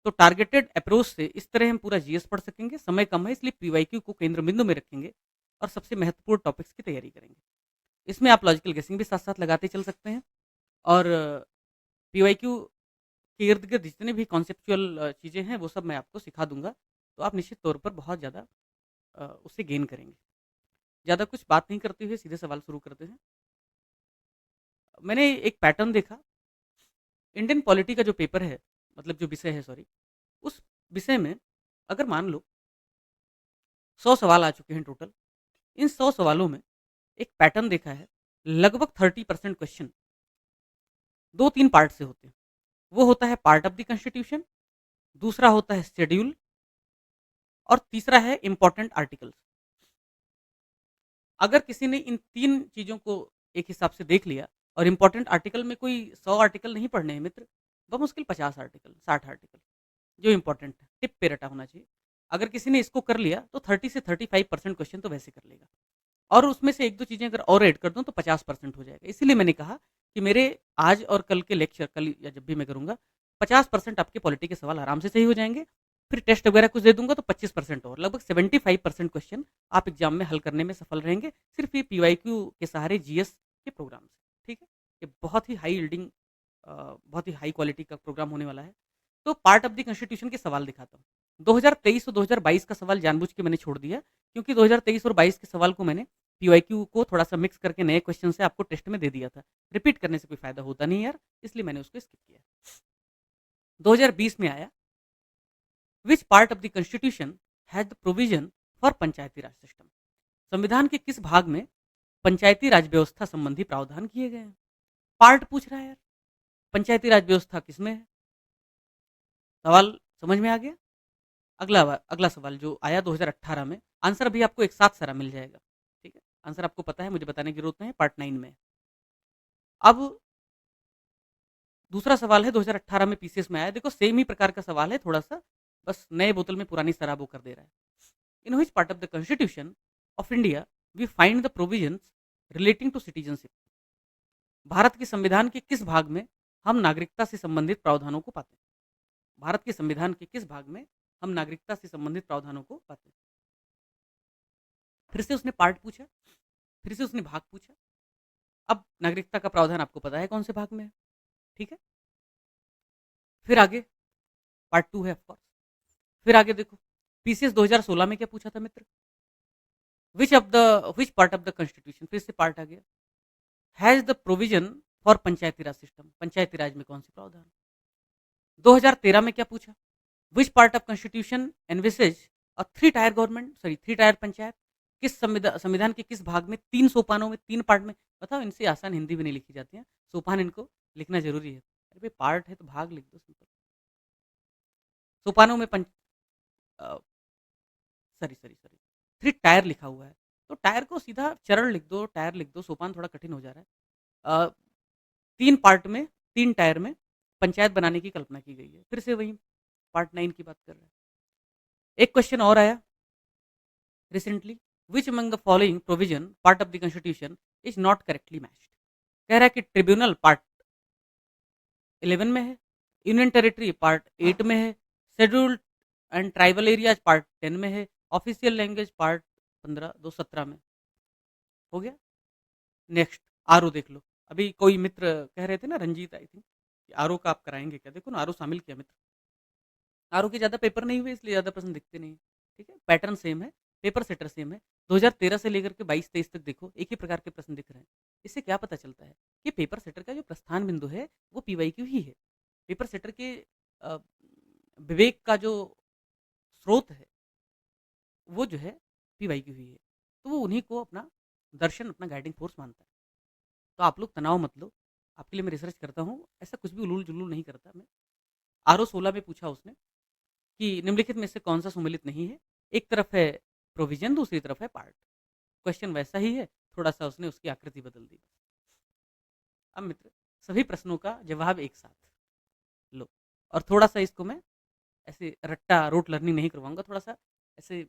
तो targeted approach से इस तरह हम पूरा जीएस पढ़ सकेंगे, समय कम है इसलिए पीवाईक्यू को केंद्र बिंदु में रखेंगे और सबसे महत्वपूर्ण टॉपिक्स की तैयारी करेंगे। इसमें आप लॉजिकल गेसिंग भी साथ-साथ लगाते चल सकते हैं और पीवाईक्यू के इर्द-गिर्द जितने भी कॉन्सेप्चुअल चीज़ें हैं वो सब मैं आपको सिखा दूँगा, तो आप निश्चित तौर पर बहुत ज़्यादा उससे गेन करेंगे। ज़्यादा कुछ बात नहीं करते हुए सीधे सवाल शुरू करते हैं। मैंने एक पैटर्न देखा, इंडियन पॉलिटी का जो पेपर है, मतलब जो विषय है सॉरी, उस विषय में अगर मान लो 100 सवाल आ चुके हैं टोटल, इन 100 सवालों में एक पैटर्न देखा है, लगभग 30% क्वेश्चन 2-3 पार्ट से होते हैं। वो होता है पार्ट ऑफ द कॉन्स्टिट्यूशन, दूसरा होता है शेड्यूल और तीसरा है इम्पोर्टेंट आर्टिकल्स। अगर किसी ने इन 3 चीज़ों को एक हिसाब से देख लिया और इम्पोर्टेंट आर्टिकल में कोई 100 आर्टिकल नहीं पढ़ने हैं मित्र, बमुश्किल 50 आर्टिकल, 60 आर्टिकल जो इम्पोर्टेंट है, टिप पे रटा होना चाहिए। अगर किसी ने इसको कर लिया तो 30 से 35% क्वेश्चन तो वैसे कर लेगा और उसमें से 1-2 चीज़ें अगर और ऐड कर दूँ तो 50% हो जाएगा। इसीलिए मैंने कहा कि मेरे आज और कल के लेक्चर, कल या जब भी मैं करूँगा, 50% आपके पॉलिटी के सवाल आराम से सही हो जाएँगे। फिर टेस्ट वगैरह कुछ दे दूँगा तो 25% और, लगभग 75% क्वेश्चन आप एग्ज़ाम में हल करने में सफल रहेंगे, सिर्फ़ ये पीवाईक्यू के सहारे जीएस के प्रोग्राम से, ठीक है? ये बहुत ही हाई यील्डिंग बहुत ही हाई क्वालिटी का प्रोग्राम होने वाला है। तो पार्ट ऑफ द कॉन्स्टिट्यूशन के सवाल दिखाता हूँ। 2023 और 2022 का सवाल जानबूझ के मैंने छोड़ दिया, क्योंकि 2023 और 22 के सवाल को मैंने पीवाईक्यू को थोड़ा-सा मिक्स करके नए क्वेश्चन से आपको टेस्ट में दे दिया था। रिपीट करने से कोई फ़ायदा होता नहीं है यार, इसलिए मैंने उसको स्किप किया। 2020 में आया, which part of the constitution has the provision for Panchayati Raj system? संविधान के किस भाग में पंचायती राज व्यवस्था संबंधी प्रावधान किए गए हैं? पार्ट पूछ रहा है यार, पंचायती राज व्यवस्था किसमें है? सवाल समझ में आ गया? अगला सवाल जो आया 2018 में, आंसर अभी आपको एक साथ सारा मिल जाएगा, ठीक है? आंसर आपको पता है, मुझे बताने की ज़रूरत नहीं है, पार्ट 9 में है। अब दूसरा सवाल है 2018 में पीसीएस में आया, देखो सेम ही प्रकार का सवाल है, थोड़ा-सा बस नए बोतल में पुरानी शराब वो कर दे रहा है। In which part of the constitution of India we find the provisions relating to citizenship? Bharat के संविधान के किस भाग में हम नागरिकता से संबंधित प्रावधानों को पाते हैं? भारत के संविधान के किस भाग में हम नागरिकता से संबंधित प्रावधानों को पाते हैं? फिर से उसने पार्ट पूछा, फिर से उसने भाग पूछा। अब नागरिकता का प्रावधान आपको पता है कौन से भाग में है, ठीक है? फिर आगे पार्ट 2 है ऑफ कोर्स। फिर आगे देखो, पीसीएस 2016 में क्या पूछा था मित्र? Which part of the constitution, फिर से पार्ट आ गया, has the provision for Panchayati Raj system? Panchayati Raj में कौन से प्रावधान? 2013 में क्या पूछा? Which part of constitution envisages a three tier panchayat? किस संविधान के किस भाग में 3 सोपानों में 3 पार्ट में? बताओ, इनसे आसान हिंदी भी नहीं लिखी जाती है, सोपान इनको लिखना ज़रूरी है। अरे भाई, पार्ट है तो भाग लिख दो सिंपल। सोपानों में अ, सॉरी, 3 टायर लिखा हुआ है, तो टायर को सीधा चरण लिख दो, टायर लिख दो, सोपान थोड़ा कठिन हो जा रहा है। 3 पार्ट में, 3 टायर में पंचायत बनाने की कल्पना की गई है। फिर से वही पार्ट 9 की बात कर रहे हैं। एक क्वेश्चन और आया recently, which among the following provision part of the constitution is not correctly matched? कह रहा है कि ट्रिब्यूनल पार्ट 11 में है, यूनियन टेरिटरी पार्ट 8 में है, scheduled and tribal areas part 10 में है, ऑफिशियल लैंग्वेज पार्ट 17 में। हो गया। नेक्स्ट, आरओ देख लो। अभी कोई मित्र कह रहे थे ना, रंजीत आई थिंक, आरओ का आप कराएंगे क्या? देखो ना, आरओ शामिल किया मित्र। आरओ के ज़्यादा पेपर नहीं हुए इसलिए ज़्यादा प्रश्न दिखते नहीं, ठीक है? पैटर्न सेम है, पेपर सेटर सेम है। 2013 से लेकर के 22-23 तक देखो, एक ही प्रकार के प्रश्न दिख रहे हैं। इससे क्या पता चलता है कि पेपर सेटर का जो प्रस्थान बिंदु है वो पीवाईक्यू ही है। पेपर सेटर के अ, विवेक का जो स्रोत है वो जो है पीवाईक्यू ही है, तो वो उन्हीं को अपना दर्शन, अपना गाइडिंग फोर्स मानता है। तो आप लोग तनाव मत लो, आपके लिए मैं रिसर्च करता हूँ, ऐसा कुछ भी उलूल जुलूल नहीं करता मैं। आरओ 16 में पूछा उसने कि निम्नलिखित में से कौन सा सुमेलित नहीं है? एक तरफ है प्रोविजन, दूसरी तरफ है पार्ट। क्वेश्चन वैसा ही है, थोड़ा सा उसने उसकी आकृति बदल दी। अब मित्र, सभी प्रश्नों का जवाब एक साथ लो, और थोड़ा सा इसको मैं ऐसे रट्टा रोट लर्निंग नहीं करवाऊंगा, थोड़ा सा ऐसे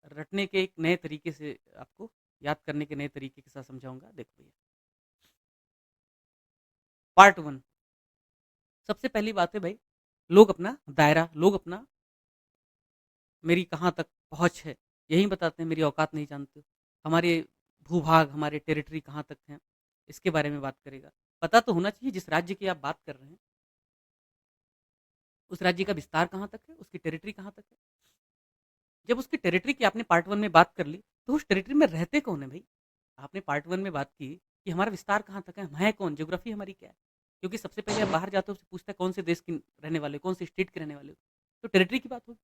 रटने के एक नए तरीके से आपको याद करने के नए तरीके के साथ समझाऊंगा। देखो भैया, पार्ट 1, सबसे पहली बात है भाई, लोग अपना दायरा, लोग अपना मेरी कहाँ तक पहुँच है, यही बताते हैं, मेरी औकात नहीं जानते हो। हमारे भूभाग, हमारे टेरिटरी कहाँ तक हैं, इसके बारे में बात करेगा। पता तो होना चाहिए जिस राज्य की आप बात कर रहे हैं, उस राज्य का विस्तार कहाँ तक है, उसकी टेरिटरी कहाँ तक है। जब उसकी टेरिटरी की आपने पार्ट 1 में बात कर ली, तो उस टेरिटरी में रहते कौन है भई? आपने पार्ट 1 में बात की कि हमारा विस्तार कहाँ तक है, हम हैं कौन, ज्योग्राफी हमारी क्या है? क्योंकि सबसे पहले आप बाहर जाते हो, उससे पूछता है कौन से देश के रहने वाले हो, कौन से स्टेट के रहने वाले हो, तो टेरिटरी की बात होगी।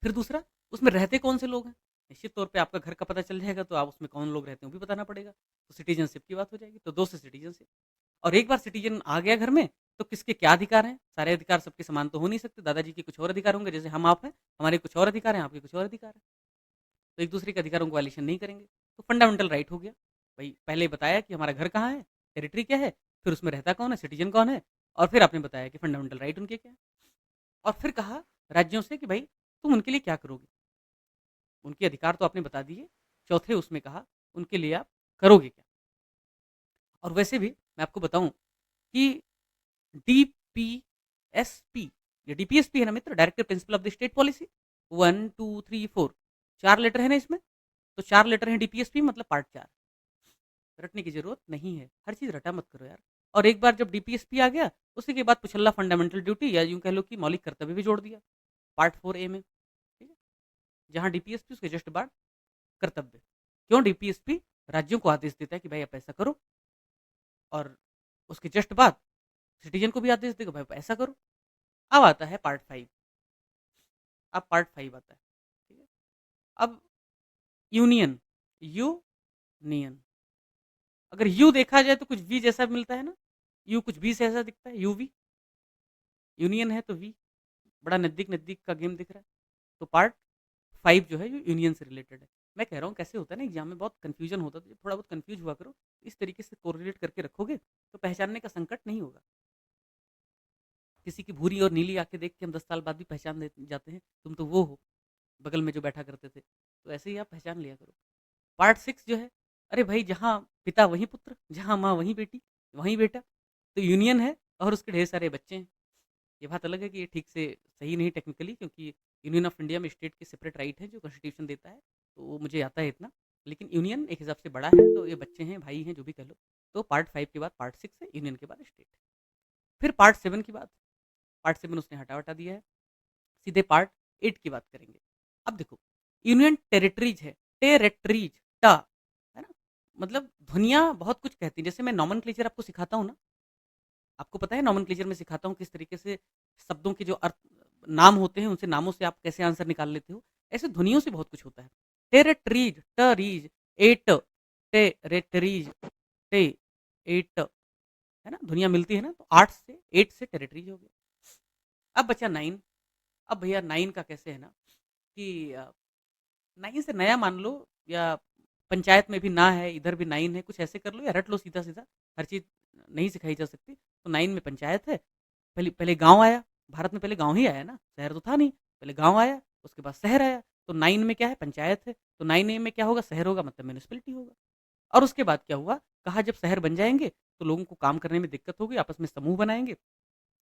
फिर दूसरा, उसमें रहते कौन से लोग हैं? निश्चित तौर पे आपका घर का पता चल जाएगा, तो आप उसमें कौन लोग रहते हैं, वो भी बताना पड़ेगा। तो सिटीज़नशिप की बात हो जाएगी, तो 2 से सिटीज़नशिप। और एक बार सिटीज़न आ गया घर में, तो किसके क्या अधिकार हैं? सारे अधिकार सबके समान तो हो नहीं सकते, दादाजी के कुछ और अधिकार होंगे, जैसे हम आप हैं, हमारे कुछ और अधिकार हैं, आपके कुछ और अधिकार हैं। तो एक दूसरे के अधिकारों को वायलेशन नहीं करेंगे, तो फंडामेंटल राइट हो गया। भाई पहले बताया कि हमारा घर कहाँ है, टेरिटरी क्या है, फिर उसमें रहता कौन है, सिटीजन कौन है, और फिर आपने बताया कि फंडामेंटल राइट उनके क्या है। और फिर कहा राज्यों से कि भाई तुम उनके लिए क्या करोगे, उनके अधिकार तो आपने बता दिए। चौथे उसमें कहा उनके लिए आप करोगे क्या। और वैसे भी मैं आपको बताऊं कि डीपीएसपी, ये डीपीएसपी है ना मित्र, directive principle of the state policy, 1 2 3 4 4 letter है ना इसमें, तो 4 लेटर हैं डीपीएसपी, मतलब पार्ट 4। रटने की जरूरत नहीं है, हर चीज रटा मत करो यार। और एक बार जब डीपीएसपी आ गया, उसी के बाद पुछल्ला फंडामेंटल ड्यूटी, या यूं कह लो कि मौलिक कर्तव्य भी जोड़ दिया पार्ट 4A में। ठीक है, जहां डीपीएसपी उसके जस्ट बाद कर्तव्य। क्यों? डीपीएसपी राज्यों को आदेश देता है कि भाई आप ऐसा करो, और उसके जस्ट बाद सिटीजन को भी आदेश देगा भाई आप ऐसा करो। अब आता है पार्ट 5। अब पार्ट 5 आता है। ठीक है, अब यूनियन, यूनियन, अगर यू देखा जाए तो कुछ वी जैसा मिलता है ना, यू कुछ वी से ऐसा दिखता है, यूवी। यूनियन है तो वी, बड़ा नजदीक नजदीक का गेम दिख रहा है। तो पार्ट 5 जो है ये यूनियन से रिलेटेड है। मैं कह रहा हूँ कैसे होता है ना, एग्जाम में बहुत कंफ्यूजन होता है, तो थोड़ा बहुत कंफ्यूज हुआ करो, इस तरीके से कोरिलेट करके रखोगे तो पहचानने का संकट नहीं होगा। किसी की भूरी और नीली आंखें देख के हम 10 साल बाद भी पहचान जाते हैं, तुम तो वो हो बगल में जो बैठा करते थे, तो ऐसे ही आप पहचान लिया करो। पार्ट 6 जो है, अरे भाई जहाँ पिता वहीं पुत्र, जहाँ माँ वहीं बेटी, वहीं बेटा, तो यूनियन है और उसके ढेर सारे बच्चे हैं। ये बात अलग है कि ये ठीक से सही नहीं टेक्निकली, क्योंकि यूनियन ऑफ इंडिया में स्टेट के सेपरेट राइट है जो कॉन्स्टिट्यूशन देता है, तो वो मुझे आता है इतना। लेकिन यूनियन एक हिसाब से बड़ा है, तो ये बच्चे हैं, भाई हैं, जो भी कह लो। तो पार्ट 5 के बाद पार्ट 6 है, यूनियन के बाद स्टेट। फिर पार्ट 7 की बात, पार्ट 7 उसने हटा दिया है, सीधे पार्ट 8 की बात करेंगे। अब देखो, यूनियन टेरिटरीज है, टेरिटरीज, टा, है ना, मतलब ध्वनियाँ बहुत कुछ कहती हैं। जैसे मैं नॉमेनक्लेचर आपको सिखाता हूँ ना, आपको पता है नॉमेनक्लेचर में सिखाता हूँ किस तरीके से शब्दों के जो अर्थ नाम होते हैं, उनसे नामों से आप कैसे आंसर निकाल लेते हो, ऐसे ध्वनियों से बहुत कुछ होता है। टेरेट्रीज, टरीज, एट, टेरेटरीज, टे, एट, है ना, ध्वनियाँ मिलती है ना, तो 8 से टेरिटरीज हो गया। अब बचा 9। अब भैया 9 का कैसे है ना कि 9 से नया मान लो, या पंचायत में भी ना है, इधर भी 9 है, कुछ ऐसे कर लो या रट लो सीधा सीधा, हर चीज़ नहीं सिखाई जा सकती। तो 9 में पंचायत है, पहले पहले गाँव आया, भारत में पहले गाँव ही आया ना, शहर तो था नहीं, पहले गाँव आया, उसके बाद शहर आया। तो 9 में क्या है, पंचायत है, तो 9A में क्या होगा, शहर होगा, मतलब म्यूनिसिपैलिटी होगा। और उसके बाद क्या हुआ, कहा जब शहर बन जाएंगे तो लोगों को काम करने में दिक्कत होगी, आपस में समूह बनाएंगे,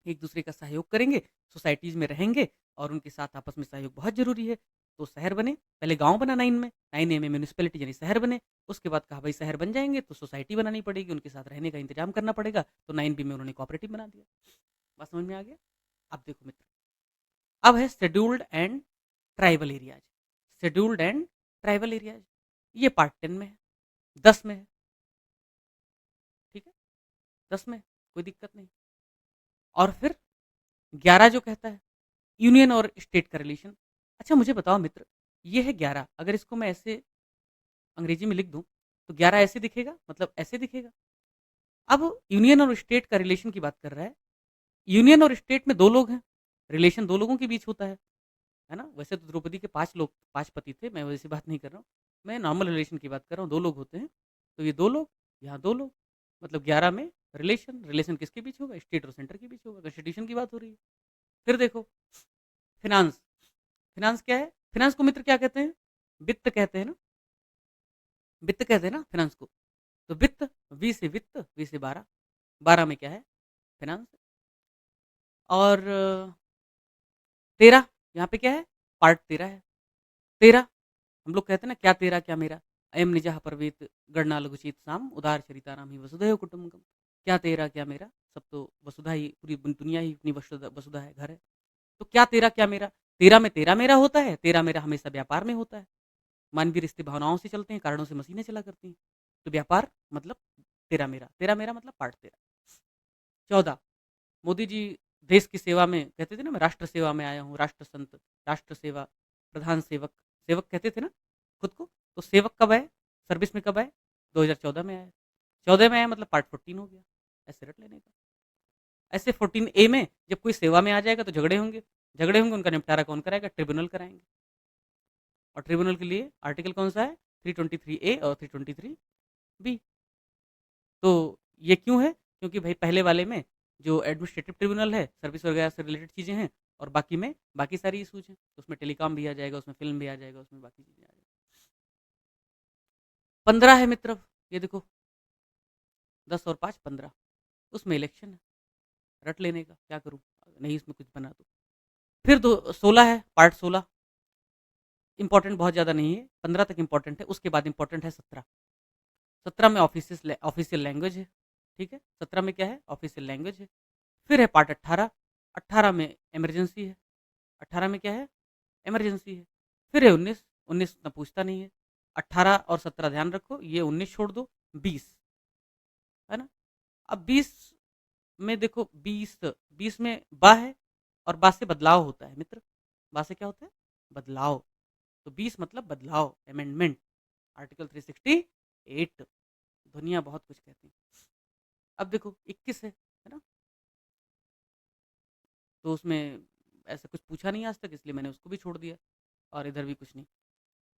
एक दूसरे का सहयोग करेंगे, सोसाइटीज़ में रहेंगे, और उनके साथ आपस में सहयोग बहुत ज़रूरी है। तो शहर बने, पहले गाँव बना 9 में, 9A में म्यूनिसिपैलिटी यानी शहर बने। उसके बाद कहा भाई शहर बन जाएँगे तो सोसाइटी बनानी पड़ेगी, उनके साथ रहने का इंतजाम करना पड़ेगा, तो 9B में उन्होंने कोऑपरेटिव बना दिया। बात समझ में आ गया? अब देखो मित्र, अब है scheduled and tribal areas. Scheduled and tribal areas, ये पार्ट 10 में है, 10 में है, ठीक है, 10 में कोई दिक्कत नहीं। और फिर 11 जो कहता है यूनियन और स्टेट का रिलेशन। अच्छा मुझे बताओ मित्र, ये है 11, अगर इसको मैं ऐसे अंग्रेजी में लिख दूं तो 11 ऐसे दिखेगा, मतलब ऐसे दिखेगा। अब यूनियन और स्टेट का रिलेशन की बात कर रहा है, यूनियन और स्टेट में दो लोग हैं, रिलेशन दो लोगों के बीच होता है ना। वैसे तो द्रौपदी के 5 लोग, 5 पति थे, मैं वैसी बात नहीं कर रहा हूँ, मैं नॉर्मल रिलेशन की बात कर रहा हूँ, दो लोग होते हैं। तो ये दो लोग, यहाँ दो लोग, मतलब 11 में रिलेशन, रिलेशन किसके बीच होगा, स्टेट और सेंटर के बीच होगा, कॉन्स्टिट्यूशन की बात हो रही है। फिर देखो फिनांस, फिनांस क्या है, फिनांस को मित्र क्या कहते हैं, वित्त कहते हैं ना, वित्त कहते हैं ना फिनांस को। तो वित्त, वी से वित्त, वी से 12, 12 में क्या है, फिनांस। और 13 यहाँ पे क्या है, पार्ट 13 है। 13 हम लोग कहते हैं ना, क्या तेरा क्या मेरा, अयम निजः परवेत गणना लघुचित साम उदार चरिता नाम ही वसुधैव कुटुंबकम। क्या तेरा क्या मेरा, सब तो वसुधा ही, पूरी दुनिया ही अपनी वसुधा वसुधा है, घर है। तो क्या तेरा क्या मेरा, तेरा में तेरा मेरा होता है, तेरा मेरा हमेशा व्यापार में होता है। मानवीय रिश्ते भावनाओं से चलते हैं, कारणों से मशीनें चला करती हैं। तो व्यापार मतलब तेरा मेरा मतलब पार्ट 13। 14 मोदी जी देश की सेवा में, कहते थे ना मैं राष्ट्र सेवा में आया हूँ, राष्ट्र संत, राष्ट्र सेवा, प्रधान सेवक, सेवक कहते थे ना खुद को। तो सेवक कब आए, सर्विस में कब आए, 2014 में आए। 14 में आया मतलब पार्ट 14 हो गया, ऐसे रट लेने का। ऐसे 14A में जब कोई सेवा में आ जाएगा तो झगड़े होंगे, झगड़े होंगे, उनका निपटारा कौन कराएगा, ट्रिब्यूनल कराएंगे। और ट्रिब्यूनल के लिए आर्टिकल कौन सा है, 323A और 323B। तो ये क्यों है, क्योंकि भाई पहले वाले में जो एडमिनिस्ट्रेटिव ट्रिब्यूनल है, सर्विस वगैरह से रिलेटेड चीज़ें हैं, और बाकी में बाकी सारी इशूज हैं, तो उसमें टेलीकॉम भी आ जाएगा, उसमें फिल्म भी आ जाएगा, उसमें बाकी चीज़ें आ जाएगी। 15 है मित्र, ये देखो 10 और 5 15, उसमें इलेक्शन है, रट लेने का, क्या करूँ, नहीं इसमें कुछ बना तो। फिर 16 है, पार्ट 16, इंपॉर्टेंट बहुत ज़्यादा नहीं है, 15 तक इंपॉर्टेंट है, उसके बाद इंपॉर्टेंट है 17। 17 में ऑफिशियल लैंग्वेज है, ठीक है, 17 में क्या है, ऑफिशियल लैंग्वेज है। फिर है पार्ट 18, 18 में इमरजेंसी है, 18 में क्या है, इमरजेंसी है। फिर है 19, 19 उतना पूछता नहीं है। 18 और 17 ध्यान रखो, ये 19 छोड़ दो, 20 है ना। अब 20 में देखो, 20 में बा है, और बा से बदलाव होता है मित्र, बा से क्या होता है, बदलाव। तो 20 मतलब बदलाव, अमेंडमेंट, आर्टिकल 368, दुनिया बहुत कुछ कहती है। अब देखो 21 है ना, तो उसमें ऐसा कुछ पूछा नहीं आज तक, इसलिए मैंने उसको भी छोड़ दिया, और इधर भी कुछ नहीं।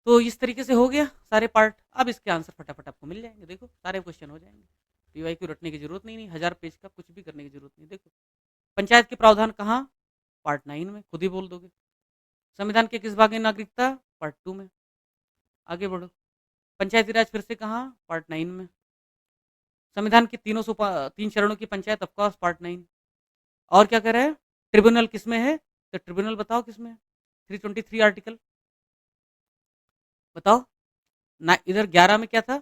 तो इस तरीके से हो गया सारे पार्ट। अब इसके आंसर फटाफट आपको मिल जाएंगे, देखो सारे क्वेश्चन हो जाएंगे, पीवाईक्यू रटने की जरूरत नहीं, 1000 पेज का कुछ भी करने की जरूरत नहीं। देखो पंचायत के प्रावधान कहाँ, पार्ट 9 में, खुद ही बोल दोगे। संविधान के किस भाग में नागरिकता, पार्ट 2 में। आगे बढ़ो, पंचायती राज फिर से कहाँ, पार्ट 9 में। संविधान के 3 चरणों की पंचायत, ऑफकोर्स पार्ट 9। और क्या कह रहे हैं, ट्रिब्यूनल किस में है, तो ट्रिब्यूनल बताओ किस में है, 323 आर्टिकल बताओ ना। इधर 11 में क्या था,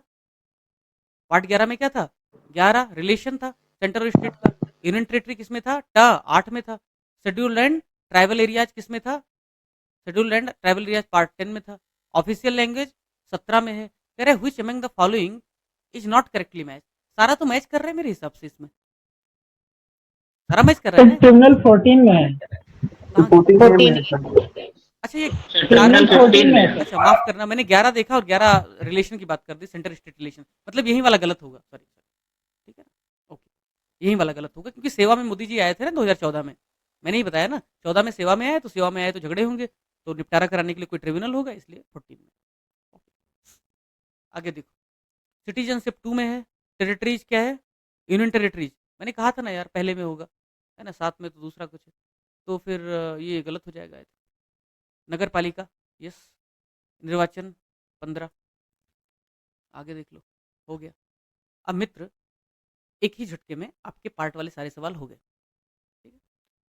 पार्ट 11 में क्या था, 11 रिलेशन था सेंटर और स्टेट का। यूनियन टेरिटरी किस में था, टा 8 में था। शेड्यूल लैंड ट्राइबल एरियाज किस में था, schedule land tribal areas part 10 में था। ऑफिशियल लैंग्वेज 17 में है। कह रहे which among the following is not correctly match, सारा तो मैच कर रहे हैं मेरे हिसाब से, इसमें सारा मैच कर रहा है ना। ट्रिब्यूनल 14 में है, कहाँ, 14 अच्छा ये 11, ट्रिब्यूनल 14 में है। अच्छा माफ करना, मैंने 11 देखा और 11 रिलेशन की बात कर दी, सेंटर स्टेट रिलेशन, मतलब यही वाला गलत होगा, सॉरी, ठीक है ना, ओके, यही वाला गलत होगा, क्योंकि सेवा में मोदी जी आए थे ना 2014 में, मैंने ही बताया ना, 14 में सेवा में आए, तो सेवा में आए तो झगड़े होंगे, तो निपटारा कराने के लिए कोई ट्रिब्यूनल होगा, इसलिए 14 में। ओके, आगे देखो, सिटीजनशिप 2 में है। टेरिटरीज क्या है, यूनियन टेरिटरीज, मैंने कहा था ना यार पहले में होगा, है ना, साथ में तो दूसरा कुछ है, तो फिर ये गलत हो जाएगा। नगर पालिका, यस, निर्वाचन 15, आगे देख लो, हो गया। अब मित्र एक ही झटके में आपके पार्ट वाले सारे सवाल हो गए, ठीक है।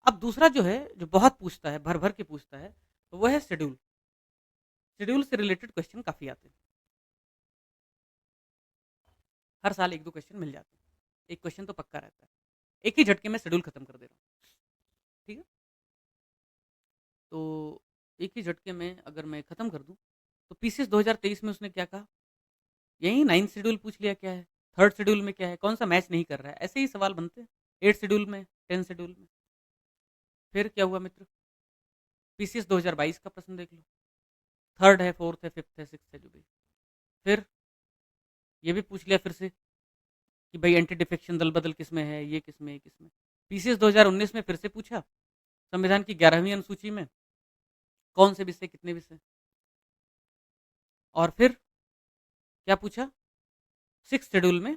अब दूसरा जो है, जो बहुत पूछता है, भर भर के पूछता है, तो वो है शेड्यूल। शेड्यूल से रिलेटेड क्वेश्चन काफी आते हैं, हर साल एक दो क्वेश्चन मिल जाते हैं, एक क्वेश्चन तो पक्का रहता है। एक ही झटके में शेड्यूल खत्म कर दे रहा हूँ, ठीक है। तो एक ही झटके में अगर मैं खत्म कर दूं, तो पीसीएस 2023 में उसने क्या कहा, यही 9 शेड्यूल पूछ लिया क्या है, 3rd शेड्यूल में क्या है, कौन सा मैच नहीं कर रहा है, ऐसे ही सवाल बनते हैं। 8 शेड्यूल में, 10 शेड्यूल में। फिर क्या हुआ मित्र, पीसीएस 2022 का प्रश्न देख लो, 3rd है, 4th है, 5th है, 6th है, जो भी। फिर ये भी पूछ लिया फिर से कि भाई एंटी डिफेक्शन दल बदल किस में है, ये किस में है, किस में। पीसीएस 2019 में फिर से पूछा, संविधान की 11वीं अनुसूची में कौन से विषय, कितने विषय। और फिर क्या पूछा, 6th शेड्यूल में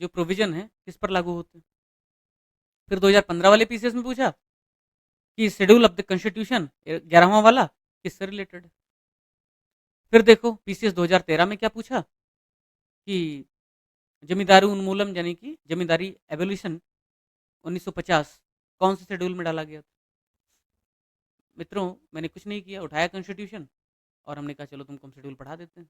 जो प्रोविजन है किस पर लागू होते हैं। फिर 2015 वाले पीसीएस में पूछा कि शेड्यूल ऑफ द कॉन्स्टिट्यूशन 11वां वाला किससे रिलेटेड है। फिर देखो पीसीएस 2013 में क्या पूछा कि जमींदारी उन्मूलन, यानी कि जमींदारी एवोल्यूशन 1950 कौन से शेड्यूल में डाला गया था? मित्रों, मैंने कुछ नहीं किया, उठाया कॉन्स्टिट्यूशन और हमने कहा चलो तुमको हम शेड्यूल पढ़ा देते हैं।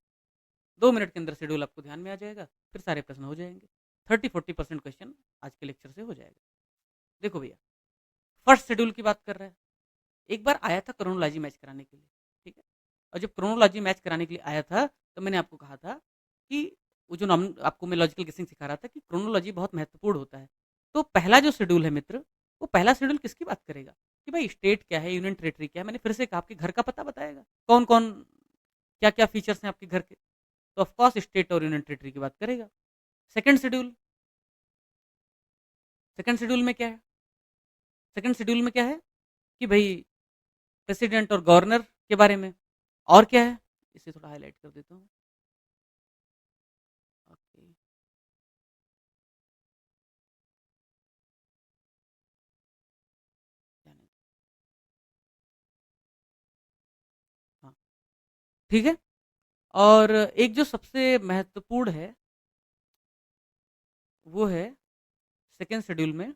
2 मिनट के अंदर शेड्यूल आपको ध्यान में आ जाएगा, फिर सारे प्रश्न हो जाएंगे। 30-40% क्वेश्चन आज के लेक्चर से हो जाएगा। देखो भैया, फर्स्ट शेड्यूल की बात कर रहे हैं। एक बार आया था क्रोनोलॉजी मैच कराने के लिए, ठीक है। और जब क्रोनोलॉजी मैच कराने के लिए आया था तो मैंने आपको कहा था कि वो जो नाम आपको मैं लॉजिकल गेसिंग सिखा रहा था कि क्रोनोलॉजी बहुत महत्वपूर्ण होता है। तो पहला जो शेड्यूल है मित्र, वो पहला शेड्यूल किसकी बात करेगा कि भाई स्टेट क्या है, यूनियन टेरेटरी क्या है। मैंने फिर से कहा आपके घर का पता बताएगा, कौन कौन क्या क्या फीचर्स हैं आपके घर के। तो ऑफकोर्स स्टेट और यूनियन टेरेटरी की बात करेगा। सेकंड शेड्यूल, सेकंड शेड्यूल में क्या है? सेकंड शेड्यूल में क्या है कि भाई प्रेसिडेंट और गवर्नर के बारे में। और क्या है, इसे थोड़ा हाईलाइट कर देता हूँ। ओके, हाँ, ठीक है। और एक जो सबसे महत्वपूर्ण है वो है सेकेंड शेड्यूल में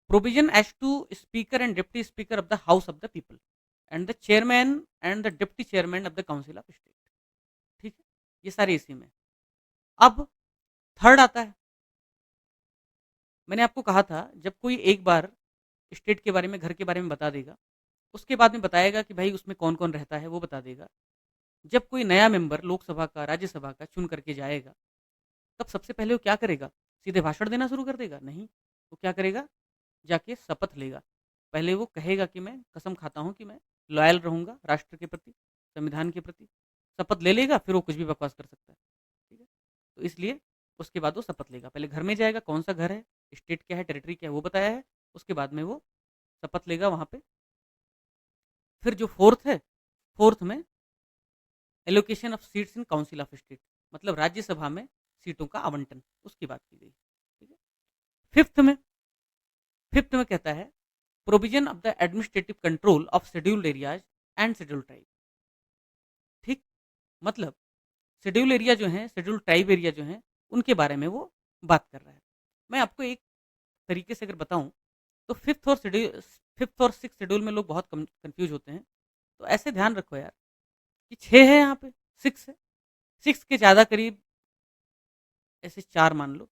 provision as to speaker and deputy speaker of the house of the people and the chairman and the deputy chairman of the council of state. ठीक है, ये सारे इसी में। अब थर्ड आता है। मैंने आपको कहा था जब कोई एक बार स्टेट के बारे में, घर के बारे में बता देगा, उसके बाद में बताएगा कि भाई उसमें कौन कौन रहता है, वो बता देगा। जब कोई नया मेंबर लोकसभा का, राज्यसभा का चुन करके जाएगा, तब सबसे पहले वो क्या करेगा? सीधे भाषण देना शुरू कर देगा? नहीं, वो क्या करेगा? जाके शपथ लेगा। पहले वो कहेगा कि मैं कसम खाता हूँ कि मैं लॉयल रहूंगा राष्ट्र के प्रति, संविधान के प्रति। शपथ ले लेगा, फिर वो कुछ भी बकवास कर सकता है। ठीक है, तो इसलिए उसके बाद वो शपथ लेगा। पहले घर में जाएगा, कौन सा घर है, स्टेट क्या है, टेरिटरी क्या है, वो बताया है। उसके बाद में वो शपथ लेगा वहाँ पे। फिर जो फोर्थ है, फोर्थ में allocation of seats in council of state, मतलब राज्यसभा में सीटों का आवंटन, उसकी बात की गई। ठीक है। फिफ्थ में, फिफ्थ में कहता है provision of the administrative control of scheduled areas and scheduled tribe. ठीक, मतलब शेड्यूल एरिया जो है, शेड्यूल ट्राइब एरिया जो है, उनके बारे में वो बात कर रहा है। मैं आपको एक तरीके से अगर बताऊं तो फिफ्थ और सिक्स शेड्यूल में लोग बहुत कंफ्यूज होते हैं। तो ऐसे ध्यान रखो यार कि 6 है यहाँ पे, 6 है, 6 के ज़्यादा करीब ऐसे 4 मान लो,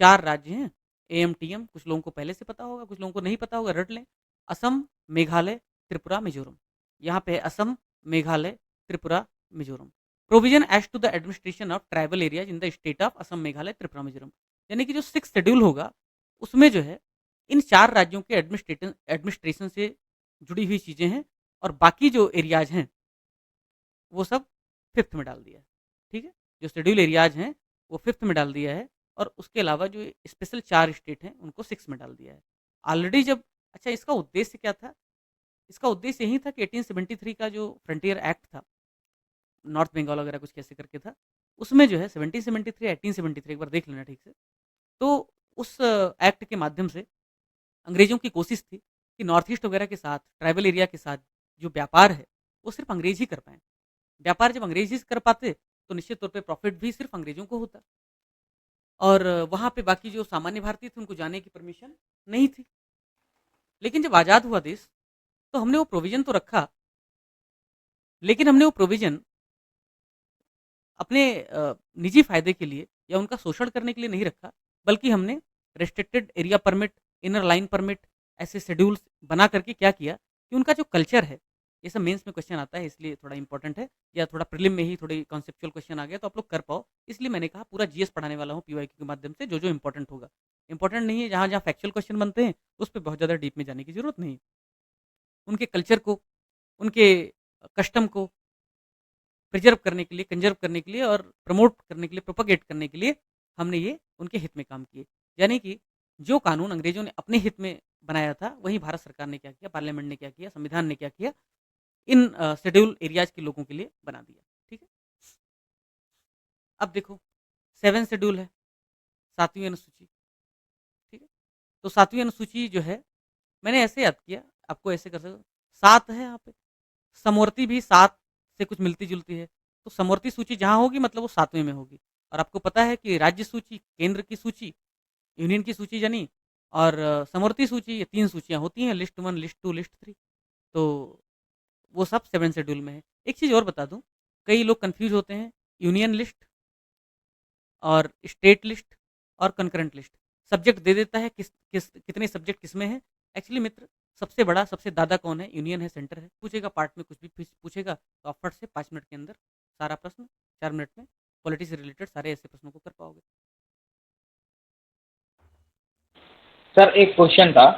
4 राज्य हैं। एएमटीएम कुछ लोगों को पहले से पता होगा, कुछ लोगों को नहीं पता होगा, रट लें। असम, मेघालय, त्रिपुरा, मिजोरम। यहाँ पे Assam, Meghalaya, Tripura, Mizoram. Provision as to the administration of tribal areas in the state of Assam, Meghalaya, Tripura, Mizoram. यानी कि जो 6 शेड्यूल होगा उसमें जो है इन 4 राज्यों के एडमिनिस्ट्रेशन से जुड़ी हुई चीज़ें हैं, और बाकी जो एरियाज हैं वो सब फिफ्थ में डाल दिया है। ठीक है, जो शेड्यूल एरियाज हैं वो फिफ्थ में डाल दिया है, और उसके अलावा जो स्पेशल 4 स्टेट हैं उनको 6 में डाल दिया है ऑलरेडी। जब अच्छा, इसका उद्देश्य क्या था? इसका उद्देश्य यही था कि 1873 का जो फ्रंटियर एक्ट था, नॉर्थ बंगाल वगैरह कुछ कैसे करके था, उसमें जो है 1773 1873, एक बार देख लेना ठीक से। तो उस एक्ट के माध्यम से अंग्रेजों की कोशिश थी कि नॉर्थ ईस्ट वगैरह के साथ, ट्राइबल एरिया के साथ जो व्यापार है वो सिर्फ अंग्रेज ही कर पाए। व्यापार जब अंग्रेज ही कर पाते तो निश्चित तौर पे प्रॉफिट भी सिर्फ अंग्रेजों को होता, और वहाँ पे बाकी जो सामान्य भारतीय थे उनको जाने की परमिशन नहीं थी। लेकिन जब आज़ाद हुआ देश तो हमने वो प्रोविज़न तो रखा, लेकिन हमने वो प्रोविज़न अपने निजी फ़ायदे के लिए या उनका शोषण करने के लिए नहीं रखा, बल्कि हमने restricted area permit, inner line permit, ऐसे शेड्यूल्स बना करके क्या किया कि उनका जो कल्चर है, ये सब मेंस में क्वेश्चन आता है इसलिए थोड़ा इंपॉर्टेंट है, या थोड़ा प्रीलिम में ही थोड़ी कॉन्सेप्चुअल क्वेश्चन आ गया तो आप लोग कर पाओ, इसलिए मैंने कहा पूरा जीएस पढ़ाने वाला हूँ पीवाईक्यू के माध्यम से। जो जो इंपॉर्टेंट होगा, इंपॉर्टेंट नहीं है, जहाँ जहाँ फैक्चुअल क्वेश्चन बनते हैं उस पर बहुत ज़्यादा डीप में जाने की जरूरत नहीं। उनके कल्चर को, उनके कस्टम को प्रिजर्व करने के लिए, कंजर्व करने के लिए और प्रमोट करने के लिए, प्रोपगेट करने के लिए हमने ये उनके हित में काम किए। यानी कि जो कानून अंग्रेजों ने अपने हित में बनाया था वही भारत सरकार ने क्या किया, पार्लियामेंट ने क्या किया, संविधान ने क्या किया, इन शेड्यूल एरियाज के लोगों के लिए बना दिया। ठीक है, अब देखो 7 शेड्यूल है, 7वीं अनुसूची। ठीक है, तो 7वीं अनुसूची जो है मैंने ऐसे याद किया, आपको ऐसे कर सकते, 7 है यहाँ पे, समवर्ती भी 7 से कुछ मिलती जुलती है, तो समवर्ती सूची जहाँ होगी मतलब वो 7वें में होगी। और आपको पता है कि राज्य सूची, केंद्र की सूची, यूनियन की सूची यानी और समवर्ती सूची, ये 3 सूचियाँ होती हैं, लिस्ट 1, लिस्ट 2, लिस्ट 3। तो वो सब 7 शेड्यूल में है। एक चीज़ और बता दूँ, कई लोग कन्फ्यूज़ होते हैं यूनियन लिस्ट और स्टेट लिस्ट और कंकरेंट लिस्ट। सब्जेक्ट दे देता है किस किस कितने सब्जेक्ट किस में है। एक्चुअली मित्र, सबसे बड़ा सबसे दादा कौन है? यूनियन है, सेंटर है। पूछेगा पार्ट में कुछ भी पूछेगा तो आप फट से 5 मिनट के अंदर सारा प्रश्न, 4 मिनट में पॉलिटी से रिलेटेड सारे ऐसे प्रश्नों को कर पाओगे। सर एक क्वेश्चन था।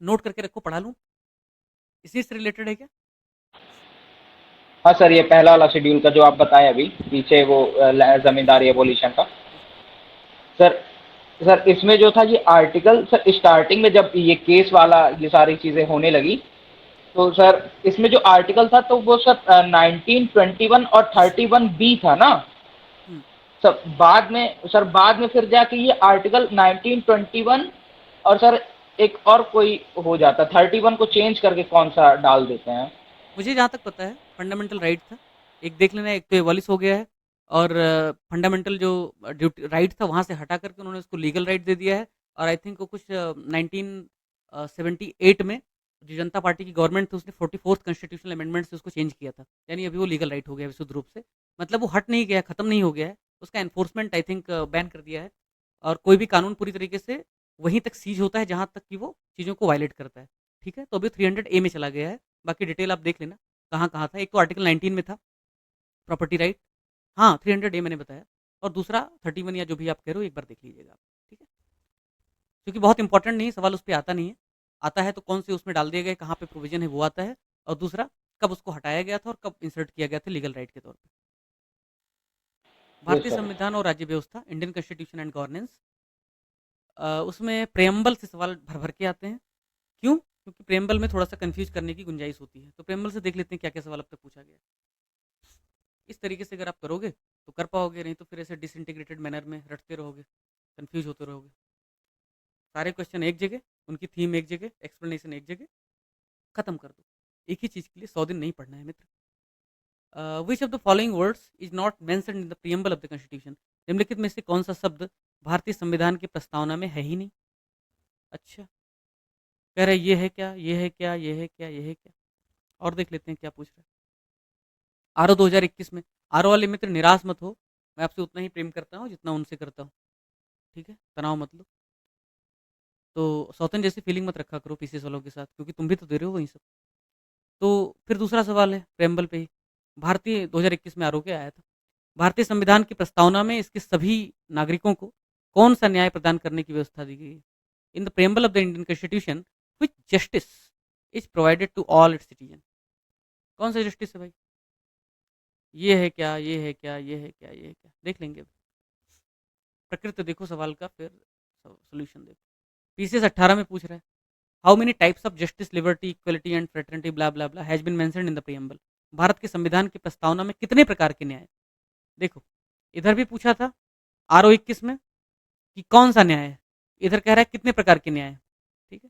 नोट करके रखो, पढ़ा लूँ, इसी से रिलेटेड है क्या? हाँ सर, ये पहला वाला शेड्यूल का जो आप बताए अभी पीछे वो जमींदारी एबोलिशन का। सर सर इसमें जो था ये आर्टिकल, सर स्टार्टिंग में जब ये केस वाला ये सारी चीजें होने लगी, तो सर इसमें जो आर्टिकल था तो वो सर 1921 और 31B था ना। हम्म, सर बाद में फिर जाके ये आर्टिकल 1921 और सर एक और कोई हो जाता, 31 को चेंज करके कौन सा डाल देते हैं। मुझे जहाँ तक पता है फंडामेंटल राइट था, एक देख लेना, एक तो एबॉलिश हो गया है। और फंडामेंटल जो ड्यूटी राइट था वहाँ से हटा करके उन्होंने उसको लीगल राइट दे दिया है। और आई थिंक वो कुछ 1978 में जो जनता पार्टी की गवर्नमेंट थी उसने 44th कॉन्स्टिट्यूशनल अमेंडमेंट से उसको चेंज किया था, यानी अभी वो लीगल राइट हो गया विशुद्ध रूप से। मतलब वो हट नहीं गया, खत्म नहीं हो गया है, उसका एनफोर्समेंट आई थिंक बैन कर दिया है। और कोई भी कानून पूरी तरीके से वहीं तक सीज होता है जहाँ तक कि वो चीज़ों को वायलेट करता है। ठीक है, तो अभी 300A में चला गया है। बाकी डिटेल आप देख लेना कहाँ कहाँ था। एक तो आर्टिकल 19 में था, प्रॉपर्टी राइट, हाँ 300A मैंने बताया। और दूसरा 31 या जो भी आप कह रहे हो एक बार देख लीजिएगा आप। ठीक है, क्योंकि बहुत इंपॉर्टेंट नहीं है, सवाल उस पर आता नहीं है। आता है तो कौन से उसमें डाल दिए गए, कहाँ पे प्रोविजन है वो आता है। और दूसरा, कब उसको हटाया गया था और कब इंसर्ट किया गया था लीगल राइट के तौर पर। यस भारतीय सर। संविधान और राज्य व्यवस्था, इंडियन कॉन्स्टिट्यूशन एंड गवर्नेंस, उसमें प्रेम्बल से सवाल भर भर के आते हैं। क्यों? क्योंकि प्रेम्बल में थोड़ा सा कंफ्यूज करने की गुंजाइश होती है। तो प्रेम्बल से देख लेते हैं क्या क्या सवाल अब तक पूछा गया। इस तरीके से अगर आप करोगे तो कर पाओगे, नहीं तो फिर ऐसे डिसइंटीग्रेटेड मैनर में रटते रहोगे, कंफ्यूज होते रहोगे। सारे क्वेश्चन एक जगह, उनकी थीम एक जगह, एक्सप्लेनेशन एक जगह, खत्म कर दो। एक ही चीज़ के लिए 100 दिन नहीं पढ़ना है मित्र। Which of the following words is not mentioned in the preamble of the constitution? निम्नलिखित में से कौन सा शब्द भारतीय संविधान की प्रस्तावना में है ही नहीं? अच्छा, कह रहे ये है क्या, ये है क्या, ये है क्या, ये है क्या। और देख लेते हैं क्या पूछ रहे हैं। आरओ 2021 में, आरओ वाले मित्र निराश मत हो, मैं आपसे उतना ही प्रेम करता हूँ जितना उनसे करता हूँ। ठीक है, तनाव मत लो। तो सौतन जैसी फीलिंग मत रखा करो पीसीएस वालों के साथ, क्योंकि तुम भी तो दे रहे हो वही सब। तो फिर दूसरा सवाल है प्रेम्बल पे ही। भारतीय 2021 में आरओ के आया था, भारतीय संविधान की प्रस्तावना में इसके सभी नागरिकों को कौन सा न्याय प्रदान करने की व्यवस्था दी गई है? In the preamble of the Indian constitution which justice is provided to all its citizen? कौन सा जस्टिस है भाई? ये है क्या, ये है क्या, ये है क्या, ये है क्या, देख लेंगे अभी। प्रकृति देखो सवाल का, फिर सोल्यूशन देखो। पीसीएस 18 में पूछ रहा है, how many types of justice, liberty, equality and fraternity bla bla bla has been mentioned in the preamble? Bharat के संविधान की प्रस्तावना में कितने प्रकार के न्याय? देखो, इधर भी पूछा था आरओ 21 में कि कौन सा न्याय है, इधर कह रहा है कितने प्रकार के न्याय है। ठीक है,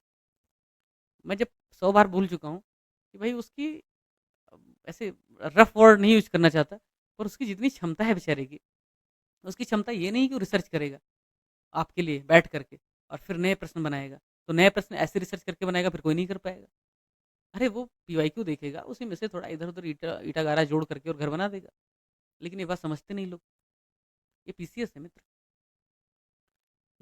मैं जब 100 बार भूल चुका हूँ कि भाई उसकी ऐसे रफ वर्ड नहीं यूज करना चाहता, पर उसकी जितनी क्षमता है बेचारे की, उसकी क्षमता ये नहीं कि वो रिसर्च करेगा आपके लिए बैठ करके और फिर नए प्रश्न बनाएगा। तो नए प्रश्न ऐसे रिसर्च करके बनाएगा फिर कोई नहीं कर पाएगा। अरे वो पीवाईक्यू देखेगा, उसी में से थोड़ा इधर उधर ईटा ईटा गारा जोड़ करके और घर बना देगा। लेकिन ये बात समझते नहीं लोग। ये पीसीएस है मित्र,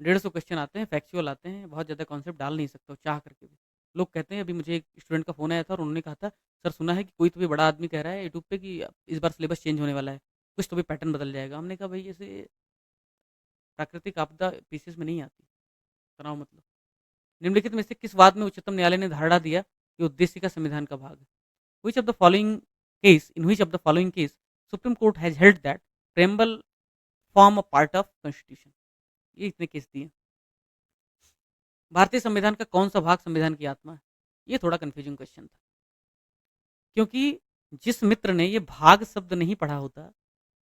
150 क्वेश्चन आते हैं, फैक्चुअल आते हैं, बहुत ज़्यादा कॉन्सेप्ट डाल नहीं सकते हो चाह करके भी। लोग कहते हैं, अभी मुझे एक स्टूडेंट का फ़ोन आया था और उन्होंने कहा था, सर सुना है कि कोई तो भी बड़ा आदमी कह रहा है यूट्यूब पे कि इस बार सिलेबस चेंज होने वाला है, कुछ तो भी पैटर्न बदल जाएगा। हमने कहा भाई ऐसे प्राकृतिक आपदा पीसीएस में नहीं आती, तनाव मतलब। निम्नलिखित में से किस वाद में उच्चतम न्यायालय ने धारणा दिया कि उद्देश्य का संविधान का भाग है? विच of the following case, in which of the following case supreme court has held that preamble form a part of constitution? ये इतने केस दिए। भारतीय संविधान का कौन सा भाग संविधान की आत्मा है? ये थोड़ा कंफ्यूजिंग क्वेश्चन था, क्योंकि जिस मित्र ने ये भाग शब्द नहीं पढ़ा होता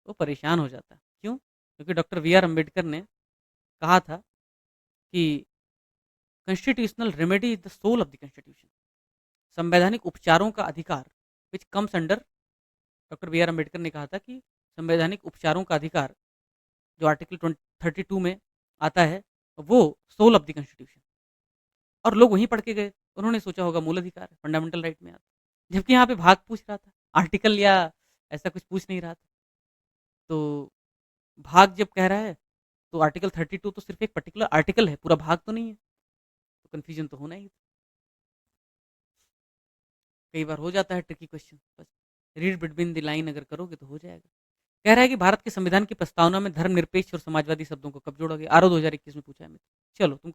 वो परेशान हो जाता। क्यों? क्योंकि डॉक्टर वी आर अम्बेडकर ने कहा था कि constitutional remedy is the soul of the constitution. संवैधानिक उपचारों का अधिकार which comes under, doctor B R Ambedkar ने कहा था कि संवैधानिक उपचारों का अधिकार जो आर्टिकल 32 में आता है, वो सोल ऑफ द कॉन्स्टिट्यूशन। और लोग वहीं पढ़ के गए, उन्होंने सोचा होगा मूल अधिकार है, फंडामेंटल राइट में आता है। जबकि यहाँ पे भाग पूछ रहा था, आर्टिकल या ऐसा कुछ पूछ नहीं रहा था। तो भाग जब कह रहा है, तो आर्टिकल 32 तो सिर्फ एक पर्टिकुलर आर्टिकल है, पूरा भाग तो नहीं है। तो कन्फ्यूजन तो होना ही था। कई बार हो जाता है ट्रिकी क्वेश्चन, बस रीड बिटवीन द लाइन अगर करोगे तो हो जाएगा। कह रहा है कि भारत के संविधान की प्रस्तावना में धर्मनिरपेक्ष और समाजवादी शब्दों को कब जोड़ा गया? आरओ 2021 में पूछा है। चलो तुम